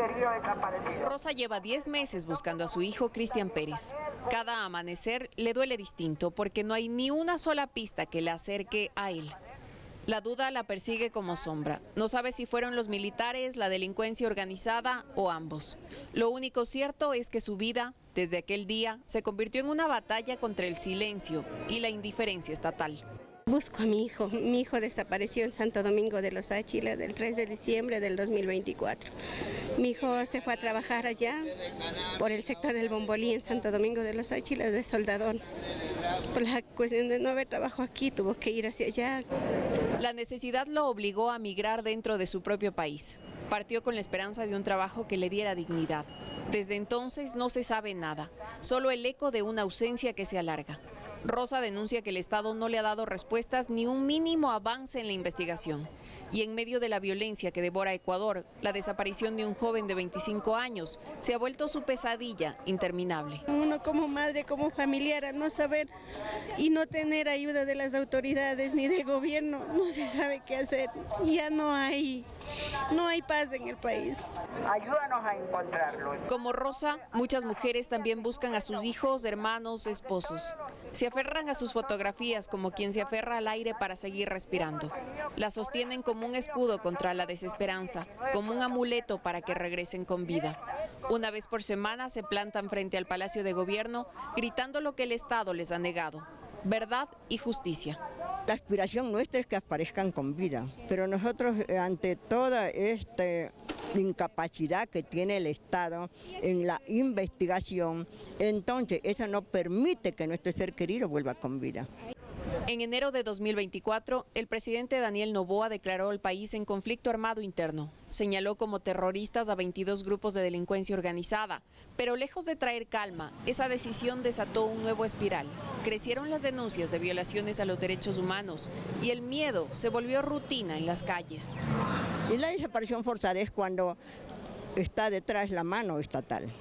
querido desaparecido. Rosa lleva 10 meses buscando a su hijo Cristian Pérez. Cada amanecer le duele distinto porque no hay ni una sola pista que le acerque a él. La duda la persigue como sombra. No sabe si fueron los militares, la delincuencia organizada o ambos. Lo único cierto es que su vida, desde aquel día, se convirtió en una batalla contra el silencio y la indiferencia estatal. Busco a mi hijo desapareció en Santo Domingo de los Áchilas el 3 de diciembre del 2024. Mi hijo se fue a trabajar allá por el sector del Bombolí en Santo Domingo de los Áchilas de soldador. Por la cuestión de no haber trabajo aquí, tuvo que ir hacia allá. La necesidad lo obligó a migrar dentro de su propio país. Partió con la esperanza de un trabajo que le diera dignidad. Desde entonces no se sabe nada, solo el eco de una ausencia que se alarga. Rosa denuncia que el Estado no le ha dado respuestas ni un mínimo avance en la investigación. Y en medio de la violencia que devora Ecuador, la desaparición de un joven de 25 años se ha vuelto su pesadilla interminable. Uno como madre, como familiar, al no saber y no tener ayuda de las autoridades ni del gobierno, no se sabe qué hacer. Ya no hay paz en el país. Ayúdanos a encontrarlo. Como Rosa, muchas mujeres también buscan a sus hijos, hermanos, esposos. Se aferran a sus fotografías como quien se aferra al aire para seguir respirando. Las sostienen como un escudo contra la desesperanza, como un amuleto para que regresen con vida. Una vez por semana se plantan frente al Palacio de Gobierno gritando lo que el Estado les ha negado: verdad y justicia. La aspiración nuestra es que aparezcan con vida, pero nosotros ante toda esta incapacidad que tiene el Estado en la investigación, entonces eso no permite que nuestro ser querido vuelva con vida. En enero de 2024, el presidente Daniel Noboa declaró al país en conflicto armado interno. Señaló como terroristas a 22 grupos de delincuencia organizada, pero lejos de traer calma, esa decisión desató un nuevo espiral. Crecieron las denuncias de violaciones a los derechos humanos y el miedo se volvió rutina en las calles. Y la desaparición forzada es cuando está detrás la mano estatal,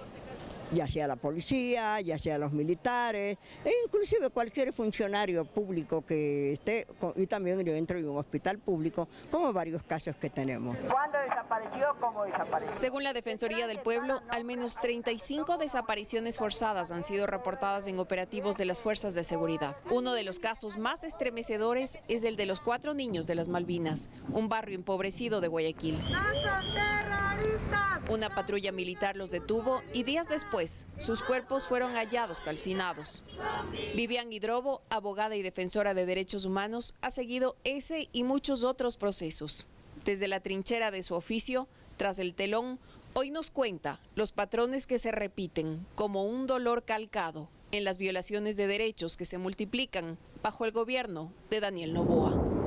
ya sea la policía, ya sea los militares, e inclusive cualquier funcionario público que esté, y también dentro de un hospital público, como varios casos que tenemos. ¿Cuándo desapareció? ¿Cómo desapareció? Según la Defensoría del Pueblo, al menos 35 desapariciones forzadas han sido reportadas en operativos de las fuerzas de seguridad. Uno de los casos más estremecedores es el de los 4 niños de las Malvinas, un barrio empobrecido de Guayaquil. Una patrulla militar los detuvo y días después sus cuerpos fueron hallados calcinados. Vivian Hidrobo, abogada y defensora de derechos humanos, ha seguido ese y muchos otros procesos. Desde la trinchera de su oficio, tras el telón, hoy nos cuenta los patrones que se repiten como un dolor calcado en las violaciones de derechos que se multiplican bajo el gobierno de Daniel Noboa.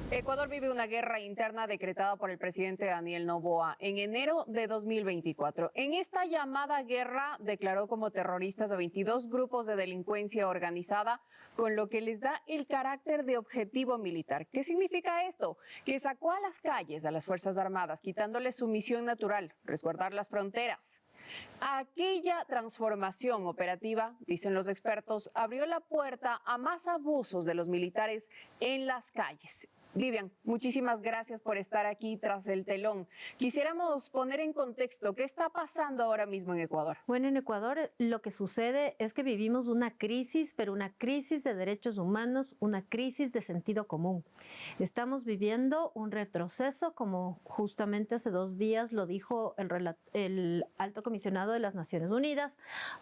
Ecuador vive una guerra interna decretada por el presidente Daniel Noboa en enero de 2024. En esta llamada guerra declaró como terroristas a 22 grupos de delincuencia organizada, con lo que les da el carácter de objetivo militar. ¿Qué significa esto? Que sacó a las calles a las Fuerzas Armadas, quitándoles su misión natural, resguardar las fronteras. Aquella transformación operativa, dicen los expertos, abrió la puerta a más abusos de los militares en las calles. Vivian, muchísimas gracias por estar aquí tras el telón. Quisiéramos poner en contexto qué está pasando ahora mismo en Ecuador. Bueno, en Ecuador lo que sucede es que vivimos una crisis, pero una crisis de derechos humanos, una crisis de sentido común. Estamos viviendo un retroceso, como justamente hace 2 días lo dijo el alto comisionado de las Naciones Unidas,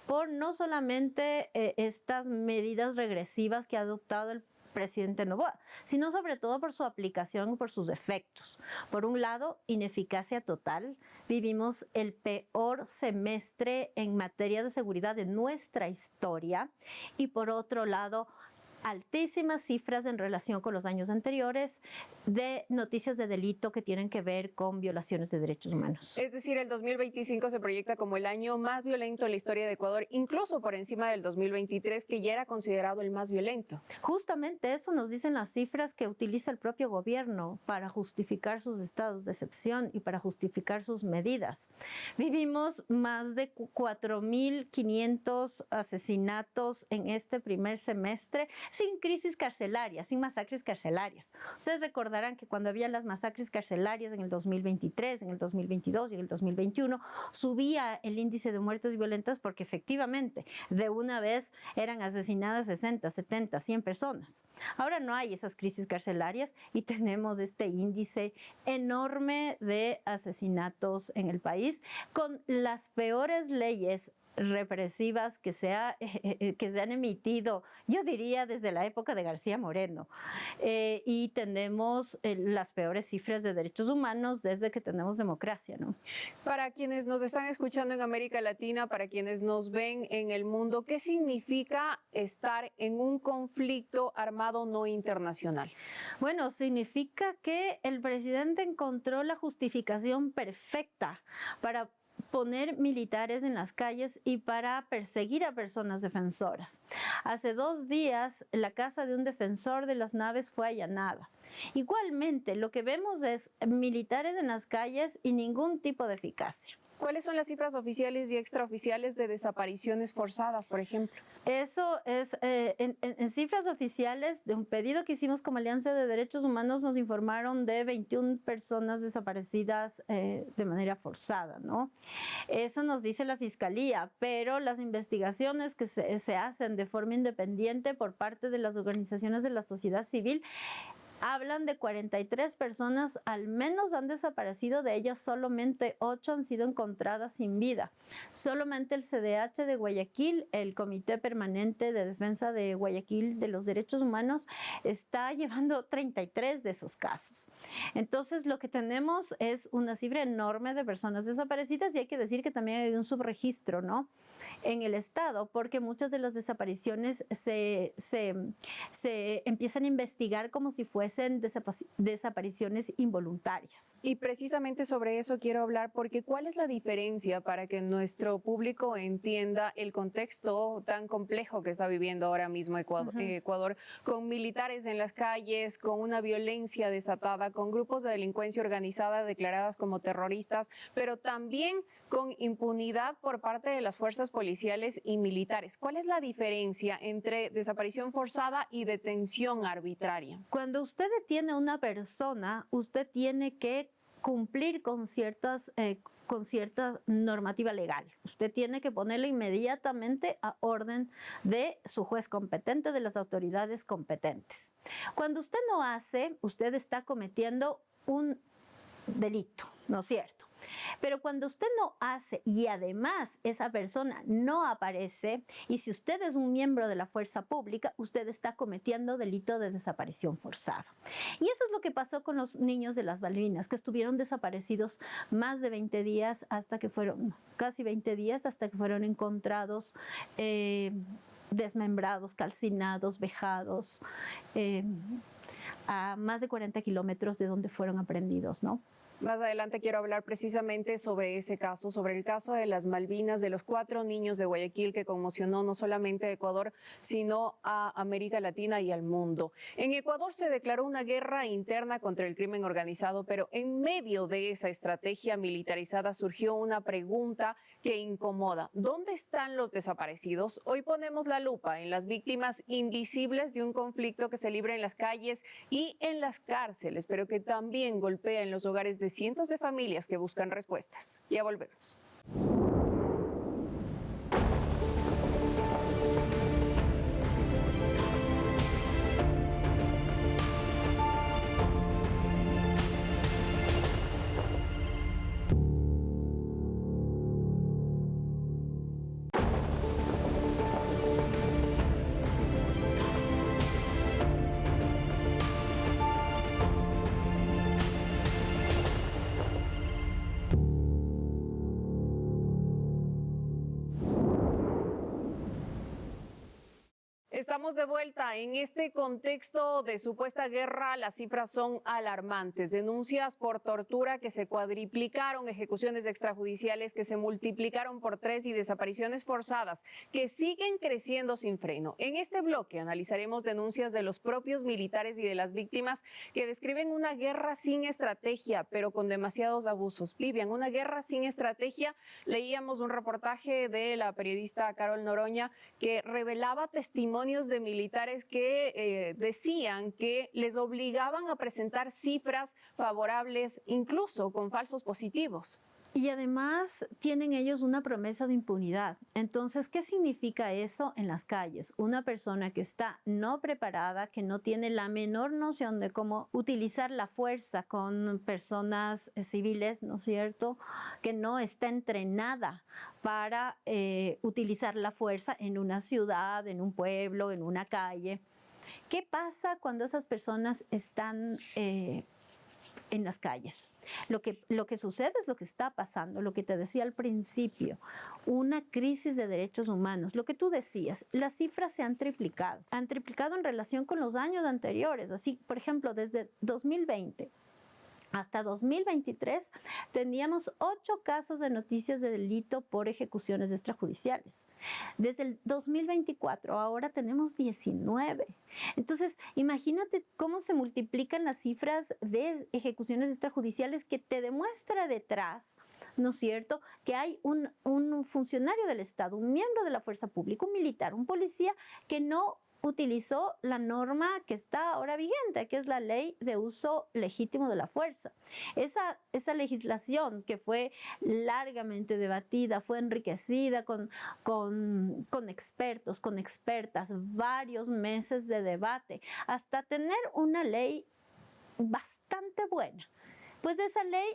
por no solamente estas medidas regresivas que ha adoptado el presidente Noboa, sino sobre todo por su aplicación y por sus efectos. Por un lado, ineficacia total. Vivimos el peor semestre en materia de seguridad de nuestra historia y por otro lado, altísimas cifras en relación con los años anteriores de noticias de delito que tienen que ver con violaciones de derechos humanos. Es decir, el 2025 se proyecta como el año más violento en la historia de Ecuador, incluso por encima del 2023, que ya era considerado el más violento. Justamente eso nos dicen las cifras que utiliza el propio gobierno para justificar sus estados de excepción y para justificar sus medidas. Vivimos más de 4.500 asesinatos en este primer semestre. sin crisis carcelarias, sin masacres carcelarias. Ustedes recordarán que cuando había las masacres carcelarias en el 2023, en el 2022 y en el 2021, subía el índice de muertes violentas porque efectivamente de una vez eran asesinadas 60, 70, 100 personas. Ahora no hay esas crisis carcelarias y tenemos este índice enorme de asesinatos en el país con las peores leyes represivas que se han emitido, yo diría desde la época de García Moreno, y tenemos las peores cifras de derechos humanos desde que tenemos democracia, ¿no? Para quienes nos están escuchando en América Latina, para quienes nos ven en el mundo, ¿qué significa estar en un conflicto armado no internacional? Bueno, significa que el presidente encontró la justificación perfecta para poner militares en las calles y para perseguir a personas defensoras. Hace 2 días, la casa de un defensor de las naves fue allanada. Igualmente, lo que vemos es militares en las calles y ningún tipo de eficacia. ¿Cuáles son las cifras oficiales y extraoficiales de desapariciones forzadas, por ejemplo? Eso es, en cifras oficiales de un pedido que hicimos como Alianza de Derechos Humanos, nos informaron de 21 personas desaparecidas de manera forzada, ¿no? Eso nos dice la Fiscalía, pero las investigaciones que se hacen de forma independiente por parte de las organizaciones de la sociedad civil hablan de 43 personas, al menos han desaparecido, de ellas solamente 8 han sido encontradas sin vida. Solamente el CDH de Guayaquil, el Comité Permanente de Defensa de Guayaquil de los Derechos Humanos, está llevando 33 de esos casos. Entonces, lo que tenemos es una cifra enorme de personas desaparecidas y hay que decir que también hay un subregistro, ¿no?, en el Estado, porque muchas de las desapariciones se empiezan a investigar como si fuesen desapariciones involuntarias. Y precisamente sobre eso quiero hablar, porque ¿cuál es la diferencia para que nuestro público entienda el contexto tan complejo que está viviendo ahora mismo Ecuador, con militares en las calles, con una violencia desatada, con grupos de delincuencia organizada declaradas como terroristas, pero también con impunidad por parte de las fuerzas policiales y militares? ¿Cuál es la diferencia entre desaparición forzada y detención arbitraria? Cuando usted detiene a una persona, usted tiene que cumplir con cierta normativa legal. Usted tiene que ponerle inmediatamente a orden de su juez competente, de las autoridades competentes. Cuando usted no hace, usted está cometiendo un delito, ¿no es cierto? Pero cuando usted no hace y además esa persona no aparece, y si usted es un miembro de la fuerza pública, usted está cometiendo delito de desaparición forzada. Y eso es lo que pasó con los niños de las Malvinas, que estuvieron desaparecidos más de 20 días hasta que fueron, casi 20 días hasta que fueron encontrados desmembrados, calcinados, vejados, a más de 40 kilómetros de donde fueron aprehendidos, ¿no? Más adelante quiero hablar precisamente sobre ese caso, sobre el caso de las Malvinas, de los 4 niños de Guayaquil que conmocionó no solamente a Ecuador, sino a América Latina y al mundo. En Ecuador se declaró una guerra interna contra el crimen organizado, pero en medio de esa estrategia militarizada surgió una pregunta que incomoda. ¿Dónde están los desaparecidos? Hoy ponemos la lupa en las víctimas invisibles de un conflicto que se libra en las calles y en las cárceles, pero que también golpea en los hogares de cientos de familias que buscan respuestas. Ya volvemos. Estamos de vuelta. En este contexto de supuesta guerra, las cifras son alarmantes. Denuncias por tortura que se cuadriplicaron, ejecuciones extrajudiciales que se multiplicaron por 3 y desapariciones forzadas que siguen creciendo sin freno. En este bloque analizaremos denuncias de los propios militares y de las víctimas que describen una guerra sin estrategia, pero con demasiados abusos. Vivian, una guerra sin estrategia. Leíamos un reportaje de la periodista Carol Noroña que revelaba testimonios testimonios de militares que decían que les obligaban a presentar cifras favorables, incluso con falsos positivos. Y además tienen ellos una promesa de impunidad. Entonces, ¿qué significa eso en las calles? Una persona que está no preparada, que no tiene la menor noción de cómo utilizar la fuerza con personas civiles, ¿no es cierto? Que no está entrenada para utilizar la fuerza en una ciudad, en un pueblo, en una calle. ¿Qué pasa cuando esas personas están en las calles? Lo que sucede es lo que está pasando, lo que te decía al principio, una crisis de derechos humanos. Lo que tú decías, las cifras se han triplicado en relación con los años anteriores. Así, por ejemplo, desde 2020 hasta 2023 teníamos 8 casos de noticias de delito por ejecuciones extrajudiciales. Desde el 2024 ahora tenemos 19. Entonces, imagínate cómo se multiplican las cifras de ejecuciones extrajudiciales, que te demuestra detrás, ¿no es cierto?, que hay un funcionario del Estado, un miembro de la fuerza pública, un militar, un policía que no utilizó la norma que está ahora vigente, que es la Ley de Uso Legítimo de la Fuerza. Esa legislación que fue largamente debatida, fue enriquecida con expertos, con expertas, varios meses de debate, hasta tener una ley bastante buena. Pues esa ley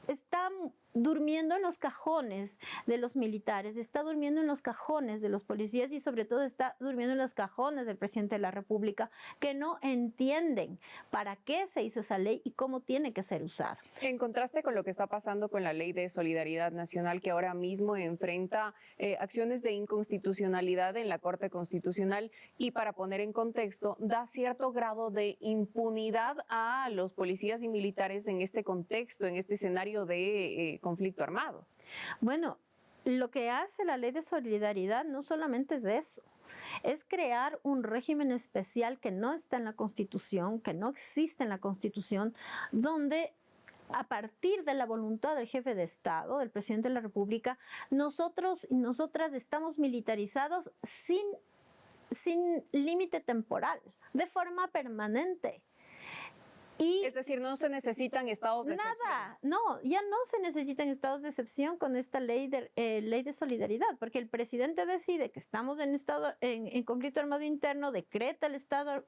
está durmiendo en los cajones de los militares, está durmiendo en los cajones de los policías y sobre todo está durmiendo en los cajones del presidente de la República, que no entienden para qué se hizo esa ley y cómo tiene que ser usada. En contraste con lo que está pasando con la Ley de Solidaridad Nacional, que ahora mismo enfrenta acciones de inconstitucionalidad en la Corte Constitucional y, para poner en contexto, da cierto grado de impunidad a los policías y militares en este contexto, en este escenario de conflicto armado. Bueno, lo que hace la Ley de Solidaridad no solamente es eso, es crear un régimen especial que no está en la Constitución, que no existe en la Constitución, donde a partir de la voluntad del jefe de Estado, del presidente de la República, nosotros y nosotras estamos militarizados sin límite temporal, de forma permanente. Es decir, no se necesitan estados de excepción. Nada, no, ya no se necesitan estados de excepción con esta ley de solidaridad, porque el presidente decide que estamos en conflicto armado interno, decreta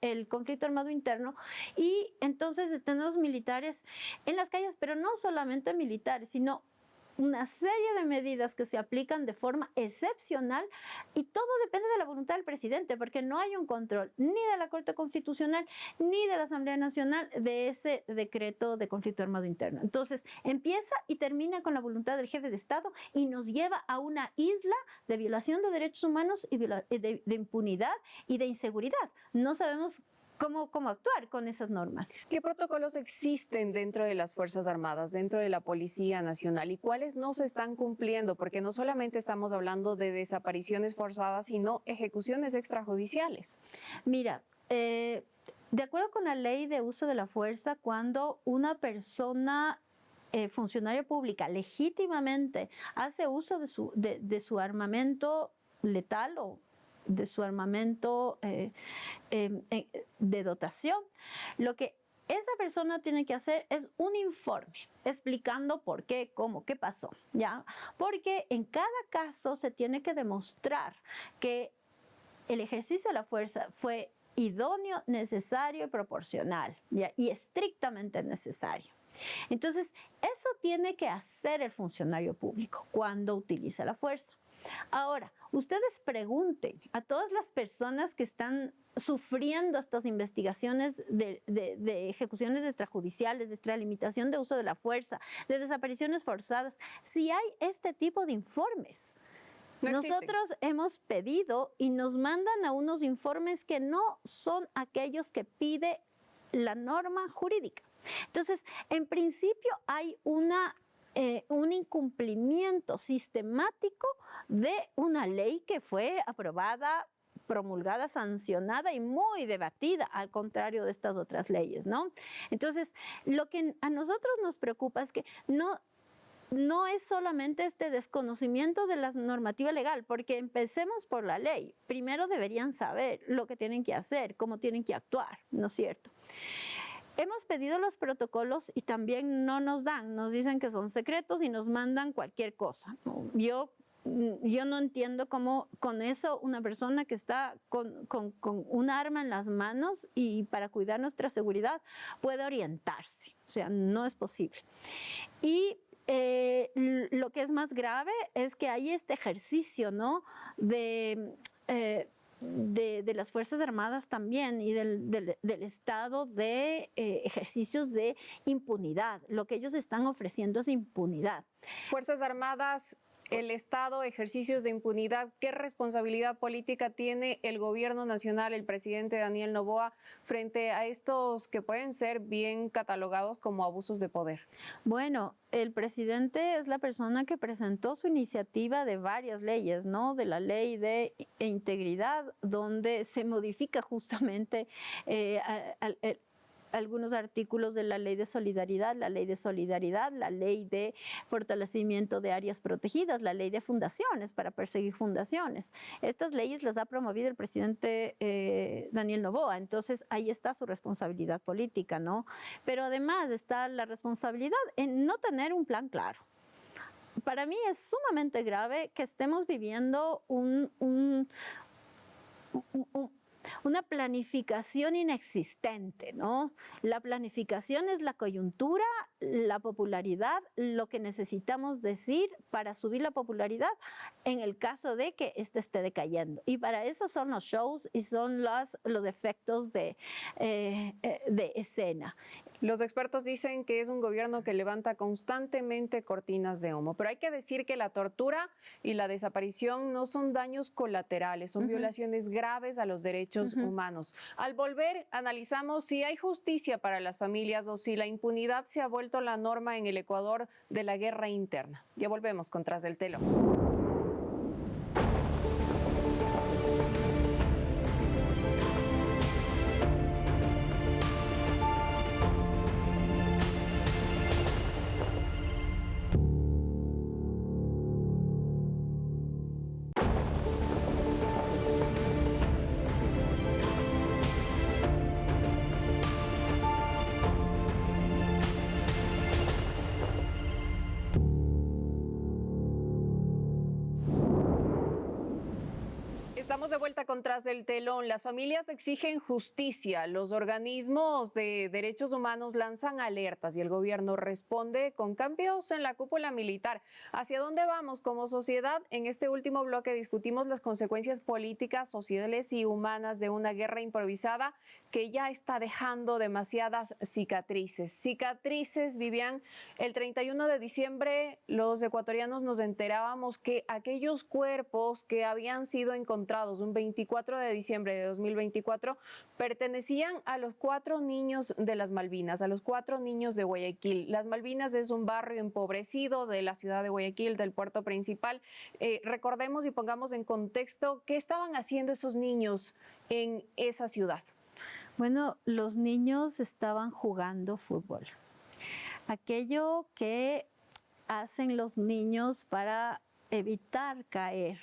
el conflicto armado interno, y entonces tenemos militares en las calles, pero no solamente militares, sino una serie de medidas que se aplican de forma excepcional, y todo depende de la voluntad del presidente, porque no hay un control ni de la Corte Constitucional ni de la Asamblea Nacional de ese decreto de conflicto armado interno. Entonces, empieza y termina con la voluntad del jefe de Estado y nos lleva a una isla de violación de derechos humanos y de impunidad y de inseguridad. No sabemos cómo actuar con esas normas. ¿Qué protocolos existen dentro de las Fuerzas Armadas, dentro de la Policía Nacional, y cuáles no se están cumpliendo? Porque no solamente estamos hablando de desapariciones forzadas, sino ejecuciones extrajudiciales. Mira, de acuerdo con la Ley de Uso de la Fuerza, cuando una persona funcionaria pública legítimamente hace uso de su armamento letal o de su armamento de dotación, lo que esa persona tiene que hacer es un informe explicando por qué, cómo, qué pasó, ¿ya? Porque en cada caso se tiene que demostrar que el ejercicio de la fuerza fue idóneo, necesario y proporcional, ¿ya? Y estrictamente necesario. Entonces, eso tiene que hacer el funcionario público cuando utiliza la fuerza. Ahora, ustedes pregunten a todas las personas que están sufriendo estas investigaciones de ejecuciones extrajudiciales, de extralimitación de uso de la fuerza, de desapariciones forzadas, si hay este tipo de informes. Nosotros hemos pedido y nos mandan a unos informes que no son aquellos que pide la norma jurídica. Entonces, en principio hay un incumplimiento sistemático de una ley que fue aprobada, promulgada, sancionada y muy debatida, al contrario de estas otras leyes, ¿no? Entonces, lo que a nosotros nos preocupa es que no es solamente este desconocimiento de la normativa legal, porque empecemos por la ley. Primero deberían saber lo que tienen que hacer, cómo tienen que actuar, ¿no es cierto? Hemos pedido los protocolos y también no nos dan, nos dicen que son secretos y nos mandan cualquier cosa. Yo no entiendo cómo con eso una persona que está con un arma en las manos y para cuidar nuestra seguridad puede orientarse. O sea, no es posible. Y lo que es más grave es que hay este ejercicio, ¿no?, de las Fuerzas Armadas también y del Estado de ejercicios de impunidad. Lo que ellos están ofreciendo es impunidad. Fuerzas Armadas, el Estado, ejercicios de impunidad. ¿Qué responsabilidad política tiene el gobierno nacional, el presidente Daniel Noboa, frente a estos que pueden ser bien catalogados como abusos de poder? Bueno, el presidente es la persona que presentó su iniciativa de varias leyes, ¿no? De la ley de integridad, donde se modifica justamente algunos artículos de la ley de solidaridad, la ley de fortalecimiento de áreas protegidas, la ley de fundaciones para perseguir fundaciones. Estas leyes las ha promovido el presidente Daniel Noboa, entonces ahí está su responsabilidad política, ¿no? Pero además está la responsabilidad en no tener un plan claro. Para mí es sumamente grave que estemos viviendo una planificación inexistente, ¿no? La planificación es la coyuntura, la popularidad, lo que necesitamos decir para subir la popularidad en el caso de que este esté decayendo. Y para eso son los shows y son los efectos de escena. Los expertos dicen que es un gobierno que levanta constantemente cortinas de humo, pero hay que decir que la tortura y la desaparición no son daños colaterales, son violaciones graves a los derechos humanos. Al volver, analizamos si hay justicia para las familias o si la impunidad se ha vuelto la norma en el Ecuador de la guerra interna. Ya volvemos con Tras del Telón. Estamos de vuelta con Tras del Telón. Las familias exigen justicia. Los organismos de derechos humanos lanzan alertas y el gobierno responde con cambios en la cúpula militar. ¿Hacia dónde vamos como sociedad? En este último bloque discutimos las consecuencias políticas, sociales y humanas de una guerra improvisada que ya está dejando demasiadas cicatrices. Cicatrices, Vivian. El 31 de diciembre los ecuatorianos nos enterábamos que aquellos cuerpos que habían sido encontrados un 24 de diciembre de 2024 pertenecían a los 4 niños de las Malvinas, a los 4 niños de Guayaquil. Las Malvinas es un barrio empobrecido de la ciudad de Guayaquil, del puerto principal. Recordemos y pongamos en contexto qué estaban haciendo esos niños en esa ciudad. Bueno, los niños estaban jugando fútbol. Aquello que hacen los niños para evitar caer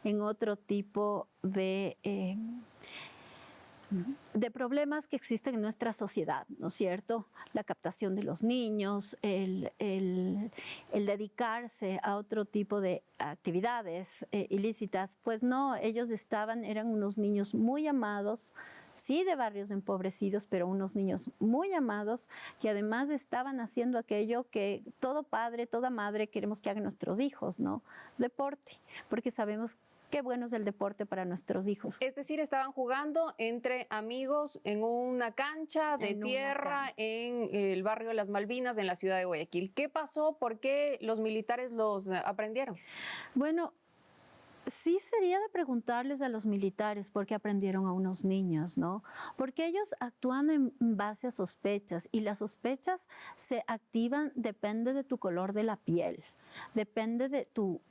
en otro tipo de problemas que existen en nuestra sociedad, ¿no es cierto? La captación de los niños, el dedicarse a otro tipo de actividades ilícitas. Pues no, ellos eran unos niños muy amados, sí de barrios empobrecidos, pero unos niños muy amados que además estaban haciendo aquello que todo padre, toda madre queremos que hagan nuestros hijos, ¿no? Deporte, porque sabemos qué bueno es el deporte para nuestros hijos. Es decir, estaban jugando entre amigos en una cancha de tierra en el barrio de las Malvinas, en la ciudad de Guayaquil. ¿Qué pasó? ¿Por qué los militares los aprendieron? Bueno, sí sería de preguntarles a los militares por qué aprendieron a unos niños, ¿no? Porque ellos actúan en base a sospechas y las sospechas se activan, depende de tu color de la piel. Depende de tu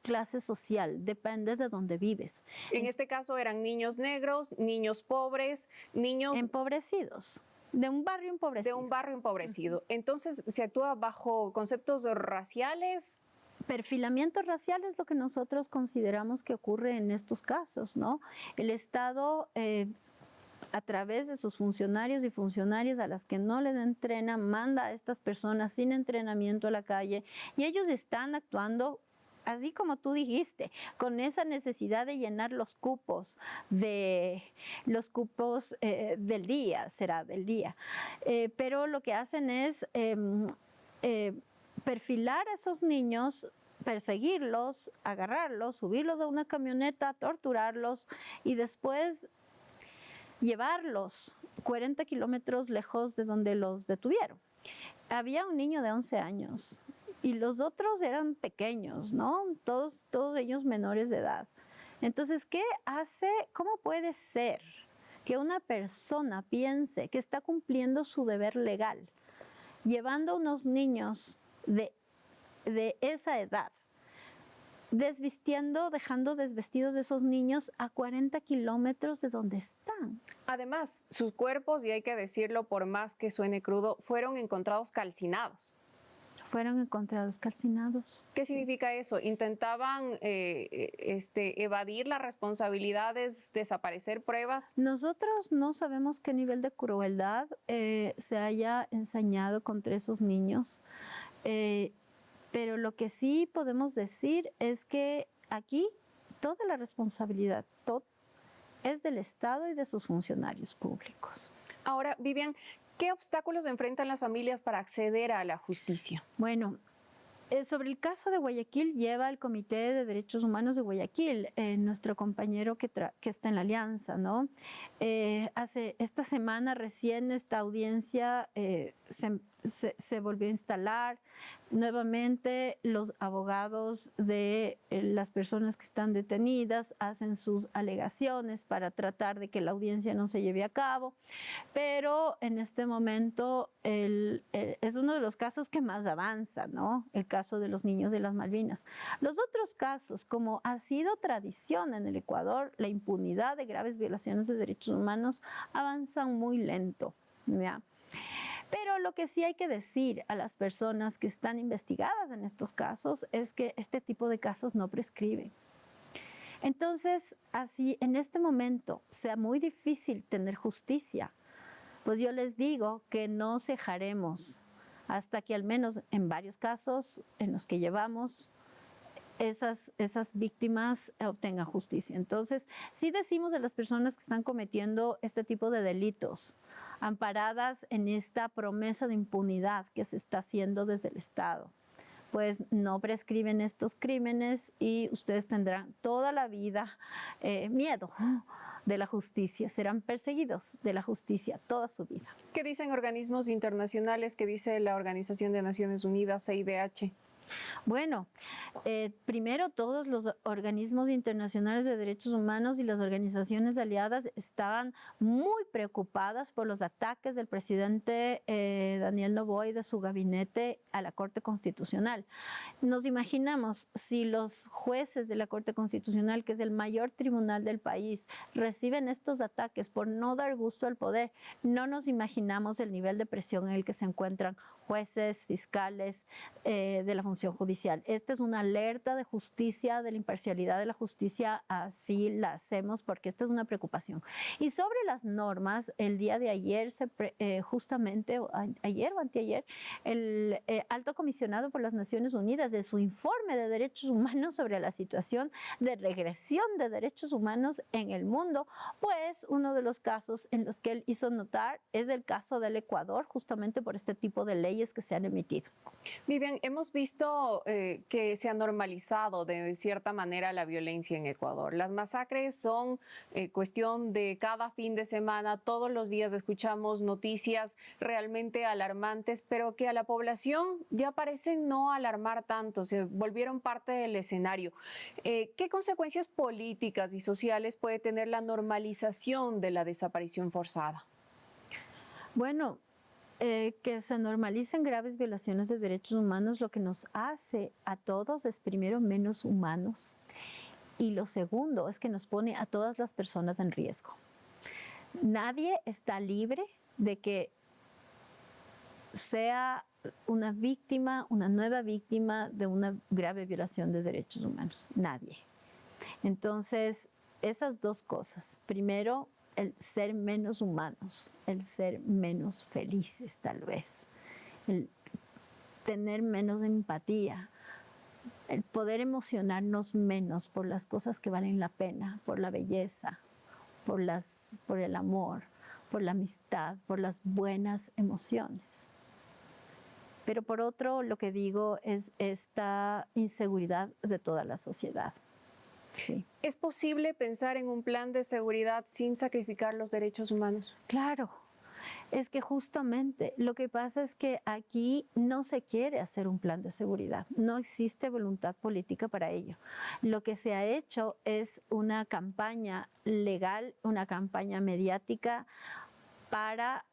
clase social, depende de dónde vives. En este caso eran niños negros, niños pobres, niños empobrecidos. De un barrio empobrecido. De un barrio empobrecido. Entonces, ¿se actúa bajo conceptos raciales? Perfilamiento racial es lo que nosotros consideramos que ocurre en estos casos, ¿no? El Estado, a través de sus funcionarios y funcionarias a las que no le entrena, manda a estas personas sin entrenamiento a la calle y ellos están actuando así como tú dijiste, con esa necesidad de llenar los cupos del día. Pero lo que hacen es perfilar a esos niños, perseguirlos, agarrarlos, subirlos a una camioneta, torturarlos y después llevarlos 40 kilómetros lejos de donde los detuvieron. Había un niño de 11 años y los otros eran pequeños, ¿no? Todos ellos menores de edad. Entonces, ¿qué hace? ¿Cómo puede ser que una persona piense que está cumpliendo su deber legal, llevando a unos niños de esa edad, dejando desvestidos de esos niños a 40 kilómetros de donde están? Además, sus cuerpos, y hay que decirlo por más que suene crudo, fueron encontrados calcinados. Fueron encontrados calcinados. ¿Qué significa eso? ¿Intentaban evadir las responsabilidades, desaparecer pruebas? Nosotros no sabemos qué nivel de crueldad se haya ensañado contra esos niños, pero lo que sí podemos decir es que aquí toda la responsabilidad es del Estado y de sus funcionarios públicos. Ahora, Vivian, ¿qué obstáculos enfrentan las familias para acceder a la justicia? Bueno, sobre el caso de Guayaquil lleva el Comité de Derechos Humanos de Guayaquil, nuestro compañero que está en la alianza, ¿no? Esta semana recién esta audiencia se volvió a instalar. Nuevamente los abogados de las personas que están detenidas hacen sus alegaciones para tratar de que la audiencia no se lleve a cabo, pero en este momento es uno de los casos que más avanza, ¿no? El caso de los niños de las Malvinas. Los otros casos, como ha sido tradición en el Ecuador, la impunidad de graves violaciones de derechos humanos avanzan muy lento, ¿ya? Pero lo que sí hay que decir a las personas que están investigadas en estos casos es que este tipo de casos no prescriben. Entonces, así en este momento sea muy difícil tener justicia, pues yo les digo que no cejaremos hasta que al menos en varios casos en los que llevamos esas víctimas obtengan justicia. Entonces, sí decimos a las personas que están cometiendo este tipo de delitos, amparadas en esta promesa de impunidad que se está haciendo desde el Estado, pues no prescriben estos crímenes y ustedes tendrán toda la vida miedo de la justicia, serán perseguidos de la justicia toda su vida. ¿Qué dicen organismos internacionales? ¿Qué dice la Organización de Naciones Unidas, CIDH? Bueno, primero todos los organismos internacionales de derechos humanos y las organizaciones aliadas estaban muy preocupadas por los ataques del presidente Daniel Noboa y de su gabinete a la Corte Constitucional. Nos imaginamos si los jueces de la Corte Constitucional, que es el mayor tribunal del país, reciben estos ataques por no dar gusto al poder, no nos imaginamos el nivel de presión en el que se encuentran jueces, fiscales de la función judicial. Esta es una alerta de justicia, de la imparcialidad de la justicia, así la hacemos porque esta es una preocupación. Y sobre las normas, el día de ayer, justamente ayer o anteayer, el alto comisionado por las Naciones Unidas, de su informe de derechos humanos sobre la situación de regresión de derechos humanos en el mundo, pues uno de los casos en los que él hizo notar es el caso del Ecuador, justamente por este tipo de leyes que se han emitido. Vivian, hemos visto que se ha normalizado de cierta manera la violencia en Ecuador. Las masacres son cuestión de cada fin de semana, todos los días escuchamos noticias realmente alarmantes, pero que a la población ya parecen no alarmar tanto, se volvieron parte del escenario. ¿Qué consecuencias políticas y sociales puede tener la normalización de la desaparición forzada? Bueno, que se normalicen graves violaciones de derechos humanos lo que nos hace a todos es primero menos humanos y lo segundo es que nos pone a todas las personas en riesgo. Nadie está libre de que sea una víctima, una nueva víctima de una grave violación de derechos humanos. Nadie. Entonces, esas dos cosas. Primero, el ser menos humanos, el ser menos felices tal vez, el tener menos empatía, el poder emocionarnos menos por las cosas que valen la pena, por la belleza, por el amor, por la amistad, por las buenas emociones. Pero por otro, lo que digo es esta inseguridad de toda la sociedad. Sí. ¿Es posible pensar en un plan de seguridad sin sacrificar los derechos humanos? Claro. Es que justamente lo que pasa es que aquí no se quiere hacer un plan de seguridad, no existe voluntad política para ello. Lo que se ha hecho es una campaña legal, una campaña mediática para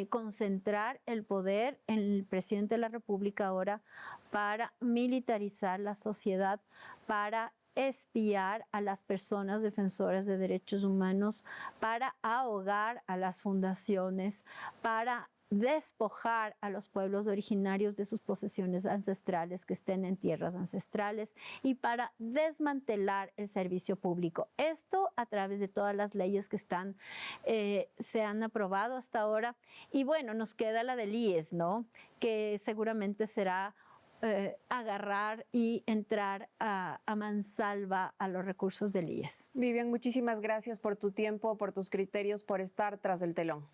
concentrar el poder en el presidente de la República ahora, para militarizar la sociedad, para espiar a las personas defensoras de derechos humanos, para ahogar a las fundaciones, para despojar a los pueblos originarios de sus posesiones ancestrales que estén en tierras ancestrales y para desmantelar el servicio público. Esto a través de todas las leyes que se han aprobado hasta ahora. Y bueno, nos queda la del IES, ¿no? Que seguramente será agarrar y entrar a mansalva a los recursos del IES. Vivian, muchísimas gracias por tu tiempo, por tus criterios, por estar tras el telón.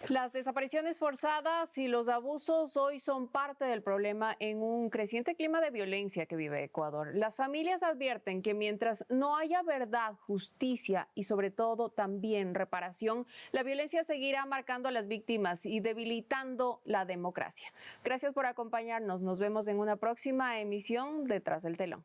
Las desapariciones forzadas y los abusos hoy son parte del problema en un creciente clima de violencia que vive Ecuador. Las familias advierten que mientras no haya verdad, justicia y sobre todo también reparación, la violencia seguirá marcando a las víctimas y debilitando la democracia. Gracias por acompañarnos. Nos vemos en una próxima emisión de Tras el Telón.